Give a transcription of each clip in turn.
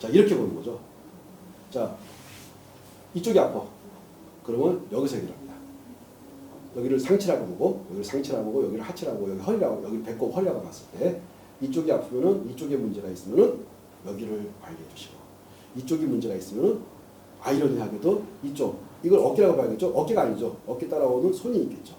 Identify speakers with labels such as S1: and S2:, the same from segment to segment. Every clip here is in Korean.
S1: 자, 이렇게 보는 거죠. 자, 이쪽이 아파. 그러면 여기서 얘기를 합니다. 여기를 상체라고 보고, 여기를 상체라고 보고, 여기를 하체라고 보고, 여기 허리라고, 여기 배꼽 허리라고 봤을 때 이쪽이 아프면은 이쪽에 문제가 있으면은 여기를 관리해 주시고, 이쪽이 문제가 있으면은 아이러니하게도 이쪽, 이걸 어깨라고 봐야겠죠? 어깨가 아니죠. 어깨 따라오는 손이 있겠죠.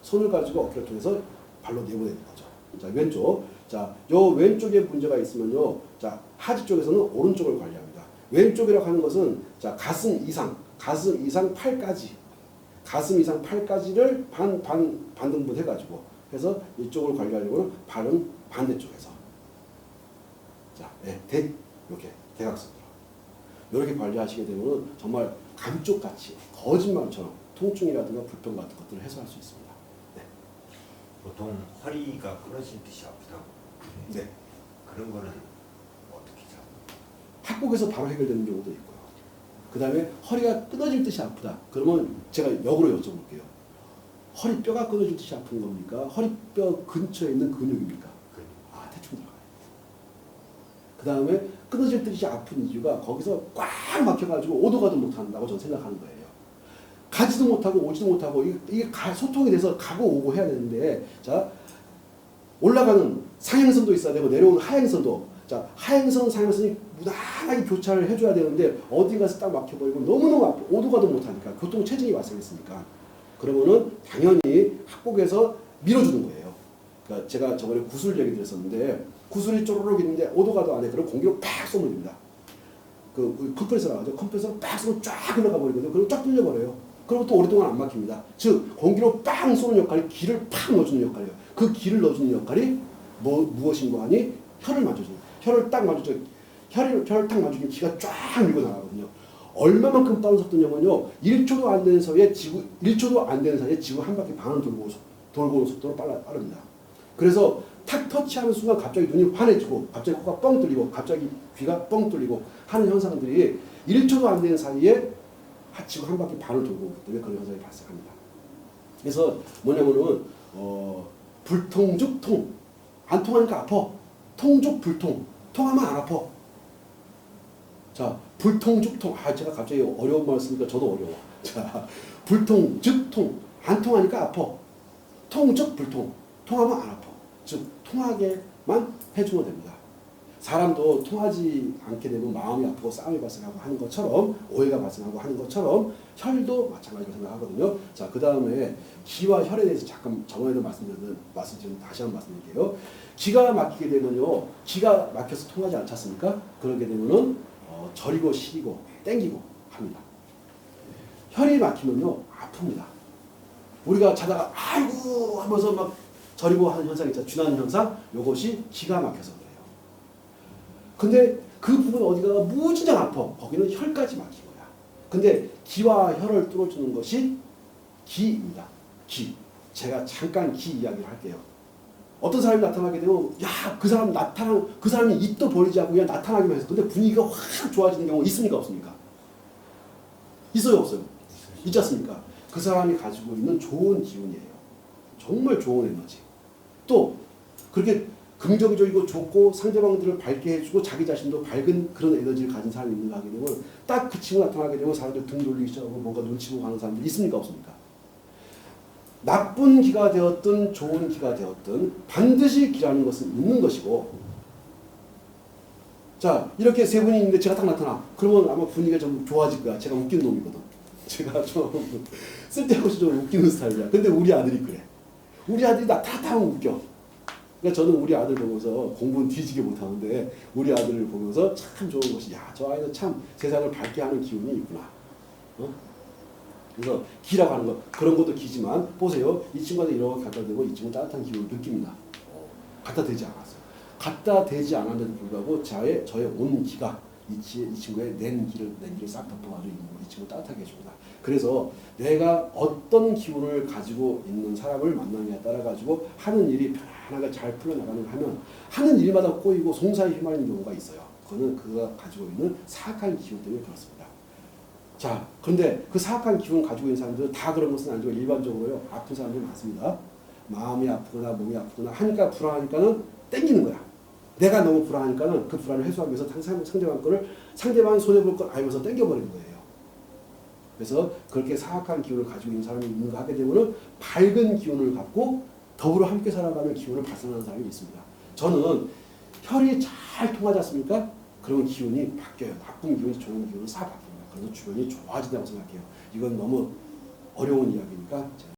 S1: 손을 가지고 어깨를 통해서 발로 내보내는 거죠. 자, 왼쪽. 자, 요 왼쪽에 문제가 있으면요. 자, 하지 쪽에서는 오른쪽을 관리합니다. 왼쪽이라고 하는 것은 자, 가슴 이상 팔까지. 가슴 이상 팔까지를 반등분 해가지고 해서 이쪽을 관리하려고는 발은 반대쪽에서. 자, 네, 이렇게 대각선으로. 이렇게 관리하시게 되면 정말 감쪽같이 거짓말처럼 통증이라든가 불편 같은 것들을 해소할 수 있습니다. 네.
S2: 보통 허리가 끊어진 듯이 아프다고.
S1: 네.
S2: 그런 거는 어떻게 잡아요?
S1: 합곡에서 바로 해결되는 경우도 있고요. 그 다음에 허리가 끊어질 듯이 아프다. 그러면 제가 역으로 여쭤볼게요. 허리뼈가 끊어질 듯이 아픈 겁니까? 허리뼈 근처에 있는 근육입니까? 아, 대충 들어가요. 그 다음에 끊어질 듯이 아픈 이유가 거기서 꽉 막혀가지고 오도 가도 못한다고 저는 생각하는 거예요. 가지도 못하고 오지도 못하고 이게 소통이 돼서 가고 오고 해야 되는데, 자, 올라가는 상행선도 있어야 되고 내려오는 하행선도, 자, 하행선 상행선이 무난하게 교차를 해줘야 되는데 어디 가서 딱 막혀버리고 너무너무 아프고 오도 가도 못하니까 교통체증이 발생했으니까 그러면은 당연히 합곡에서 밀어주는 거예요. 그러니까 제가 저번에 구슬 얘기 드렸었는데 구슬이 쪼르륵 있는데 오도 가도 안 해. 그럼 공기로 팍 쏘면 됩니다. 그 컴프레서라고 하죠. 컴프레서로 팍 쏘면 쫙 흘러가 버리거든요. 그리고 쫙 뚫려버려요. 그리고 또 오랫동안 안 막힙니다. 즉 공기로 빵 쏘는 역할이 기를 팍 넣어주는 역할이에요. 그 기를 넣어주는 역할이 무엇인가 하니 혀를 만져주는, 혀를 딱 만져줘. 혀를 딱 만져주면 기가 쫙 밀고 나가거든요. 얼마만큼 빠른 속도냐면요. 1초도 안 되는 사이에 지구 한 바퀴 반을 돌고 오는 속도로 빠릅니다. 그래서 탁 터치하는 순간 갑자기 눈이 환해지고 갑자기 코가 뻥 뚫리고 갑자기 귀가 뻥 뚫리고 하는 현상들이 1초도 안 되는 사이에 지구 한 바퀴 반을 돌고 오기 때문에 그런 현상이 발생합니다. 그래서 뭐냐면은 불통, 중, 안 통하니까 아파. 통족 불통. 통하면 안 아파. 자, 불통, 죽통. 아, 제가 갑자기 어려운 말 쓰니까 저도 어려워. 자, 불통, 즉통. 안 통하니까 아파. 통적 불통. 통하면 안 아파. 즉, 통하게만 해주면 됩니다. 사람도 통하지 않게 되면 마음이 아프고 싸움이 발생하고 하는 것처럼, 오해가 발생하고 하는 것처럼 혈도 마찬가지로 생각하거든요. 자, 그 다음에 기와 혈에 대해서 잠깐 저번에도 말씀드린 다시 한번 말씀드릴게요. 기가 막히게 되면요, 기가 막혀서 통하지 않지 않습니까? 그러게 되면은 저리고 시리고 땡기고 합니다. 혈이 막히면요 아픕니다. 우리가 자다가 아이고 하면서 막 저리고 하는 현상 있잖아요. 쥐나는 현상. 이것이 기가 막혀서 그래요. 근데 그 부분 어디가 무진장 아파. 거기는 혈까지 막힌 거야. 근데 기와 혈을 뚫어주는 것이 기입니다. 기. 제가 잠깐 기 이야기를 할게요. 어떤 사람이 나타나게 되면 야, 그 사람이 입도 벌리지 않고 그냥 나타나기만 해서 근데 분위기가 확 좋아지는 경우 있습니까? 없습니까? 있어요? 없어요? 있지 않습니까? 그 사람이 가지고 있는 좋은 기운이에요. 정말 좋은 에너지. 또 그렇게 긍정적이고 좋고 상대방들을 밝게 해주고 자기 자신도 밝은 그런 에너지를 가진 사람이 있는가 하게 되면 딱 그 친구 나타나게 되면 사람들 등 돌리기 시작하고 뭔가 눈치 보고 하는 사람들 있습니까? 없습니까? 나쁜 기가 되었든 좋은 기가 되었든 반드시 기라는 것은 있는 것이고, 자, 이렇게 세 분이 있는데 제가 딱 나타나. 그러면 아마 분위기가 좀 좋아질 거야. 제가 웃기는 놈이거든. 제가 좀 쓸데없이 좀 웃기는 스타일이야. 근데 우리 아들이 그래. 우리 아들이 나타나면 웃겨. 그러니까 저는 우리 아들 보면서 공부는 뒤지게 못하는데 우리 아들을 보면서 참 좋은 것이, 야, 저 아이는 참 세상을 밝게 하는 기운이 있구나. 그래서 기라고 하는 거, 그런 것도 기지만 보세요. 이 친구한테 이렇게 갖다 대고 이 친구는 따뜻한 기운을 느낍니다. 갖다 대지 않았어요. 갖다 대지 않았는데도 불구하고 저의 온 기가 이 친구의 낸 기를 싹 덮어가지고 이 친구 따뜻하게 해줍니다. 그래서 내가 어떤 기운을 가지고 있는 사람을 만나느냐에 따라 가지고 하는 일이 편안하게 잘 풀려나가는가 하면 하는 일마다 꼬이고 송사에 휘말리는 경우가 있어요. 그거는 그가 가지고 있는 사악한 기운 때문에 그렇습니다. 자, 그런데 그 사악한 기운 가지고 있는 사람들은 다 그런 것은 아니고 일반적으로요, 아픈 사람들이 많습니다. 마음이 아프거나 몸이 아프거나 하니까 불안하니까는 땡기는 거야. 내가 너무 불안하니까는 그 불안을 해소하기 위해서 상대방 거를 상대방이 손해볼 걸 알면서 땡겨버리는 거예요. 그래서 그렇게 사악한 기운을 가지고 있는 사람이 있는가 하게 되면은 밝은 기운을 갖고 더불어 함께 살아가는 기운을 발산하는 사람이 있습니다. 저는 혈이 잘 통하지 않습니까? 그러면 기운이 바뀌어요. 나쁜 기운이 좋은 기운으로 싹 바뀝니다. 그래서 주변이 좋아진다고 생각해요. 이건 너무 어려운 이야기니까 제가